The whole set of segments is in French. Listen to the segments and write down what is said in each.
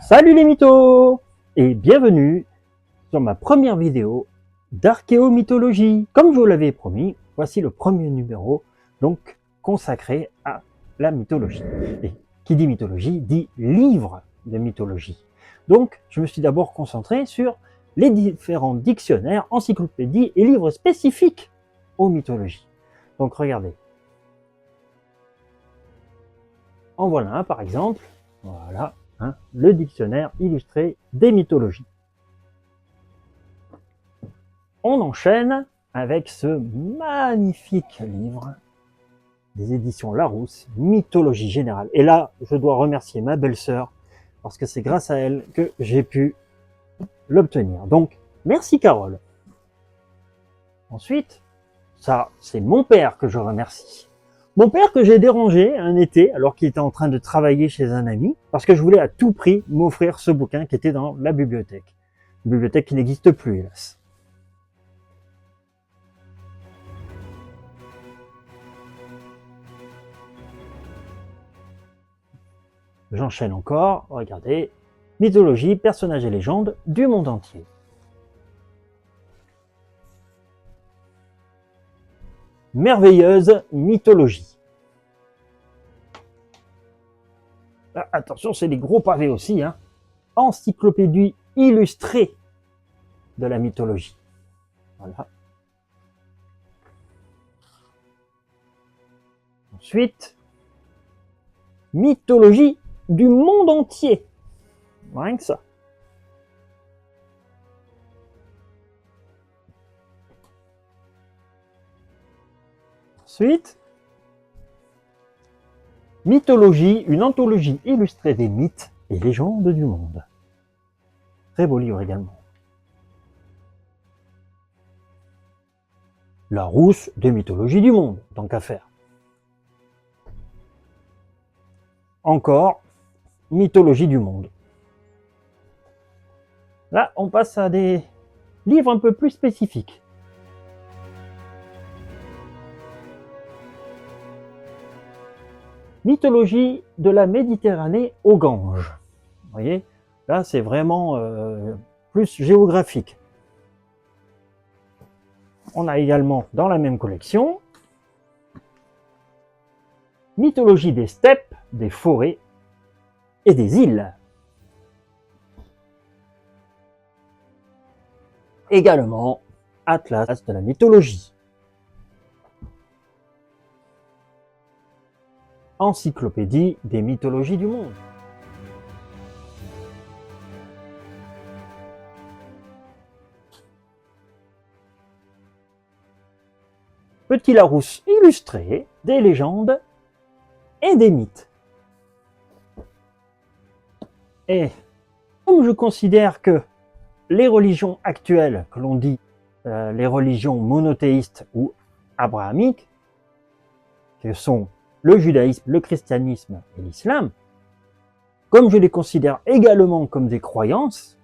Salut les mythos et bienvenue sur ma première vidéo d'archéomythologie. Comme je vous l'avais promis, voici le premier numéro donc consacré à la mythologie. Et qui dit mythologie dit livre de mythologie. Donc je me suis d'abord concentré sur les différents dictionnaires, encyclopédies et livres spécifiques aux mythologies. Donc regardez. En voilà un par exemple. Voilà. Le dictionnaire illustré des mythologies. On enchaîne avec ce magnifique livre des éditions Larousse, Mythologie générale. Et là, je dois remercier ma belle-sœur parce que c'est grâce à elle que j'ai pu l'obtenir. Donc, merci Carole. Ensuite, ça, c'est mon père que je remercie. Mon père que j'ai dérangé un été alors qu'il était en train de travailler chez un ami parce que je voulais à tout prix m'offrir ce bouquin qui était dans la bibliothèque. Une bibliothèque qui n'existe plus, hélas. J'enchaîne encore, regardez, mythologie, personnages et légendes du monde entier. Merveilleuse mythologie. Ah, attention, c'est des gros pavés aussi, hein. Encyclopédie illustrée de la mythologie. Voilà. Ensuite, mythologie du monde entier. Rien que ça. Ensuite, mythologie, une anthologie illustrée des mythes et légendes du monde. Très beau livre également. Larousse des mythologies du monde, tant qu'à faire. Encore, mythologie du monde. Là, on passe à des livres un peu plus spécifiques. Mythologie de la Méditerranée au Gange. Vous voyez, là, c'est vraiment plus géographique. On a également dans la même collection mythologie des steppes, des forêts et des îles. Également, Atlas de la mythologie. Encyclopédie des mythologies du monde. Petit Larousse illustré des légendes et des mythes. Et comme je considère que les religions actuelles, que l'on dit les religions monothéistes ou abrahamiques, que sont le judaïsme, le christianisme et l'islam, comme je les considère également comme des croyances,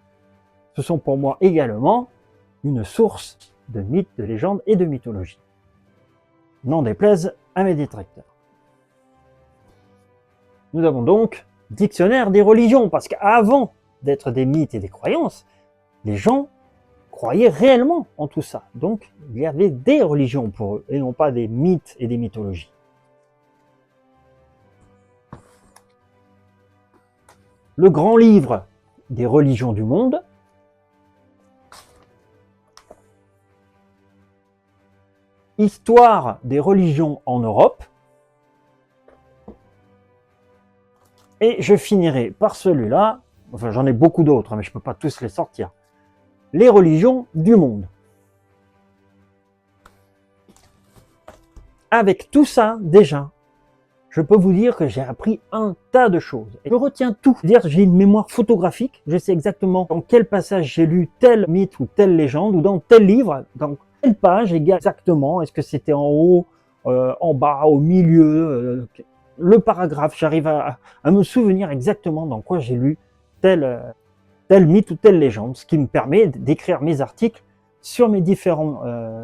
ce sont pour moi également une source de mythes, de légendes et de mythologie. N'en déplaise à mes détracteurs. Nous avons donc dictionnaire des religions, parce qu'avant d'être des mythes et des croyances, les gens croyaient réellement en tout ça. Donc, il y avait des religions pour eux, et non pas des mythes et des mythologies. Le grand livre des religions du monde, Histoire des religions en Europe, et je finirai par celui-là, enfin j'en ai beaucoup d'autres, mais je ne peux pas tous les sortir, les religions du monde. Avec tout ça, déjà, je peux vous dire que j'ai appris un tas de choses. Et je retiens tout. C'est-à-dire, j'ai une mémoire photographique. Je sais exactement dans quel passage j'ai lu tel mythe ou telle légende, ou dans tel livre, dans quelle page exactement. Est-ce que c'était en haut, en bas, au milieu, le paragraphe. J'arrive à me souvenir exactement dans quoi j'ai lu tel mythe ou telle légende, ce qui me permet d'écrire mes articles sur mes différents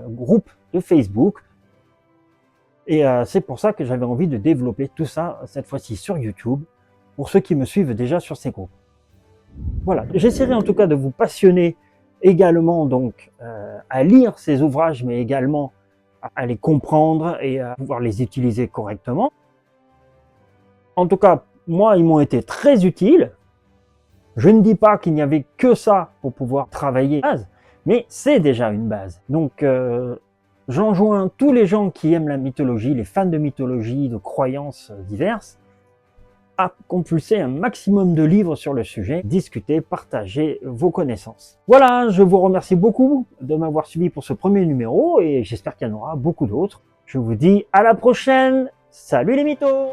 groupes de Facebook. Et c'est pour ça que j'avais envie de développer tout ça, cette fois-ci sur YouTube, pour ceux qui me suivent déjà sur ces groupes. Voilà, j'essaierai en tout cas de vous passionner également donc à lire ces ouvrages, mais également à les comprendre et à pouvoir les utiliser correctement. En tout cas, moi, ils m'ont été très utiles. Je ne dis pas qu'il n'y avait que ça pour pouvoir travailler la base, mais c'est déjà une base. Donc, j'enjoins tous les gens qui aiment la mythologie, les fans de mythologie, de croyances diverses, à compulser un maximum de livres sur le sujet, discuter, partager vos connaissances. Voilà, je vous remercie beaucoup de m'avoir suivi pour ce premier numéro et j'espère qu'il y en aura beaucoup d'autres. Je vous dis à la prochaine. Salut les mythos!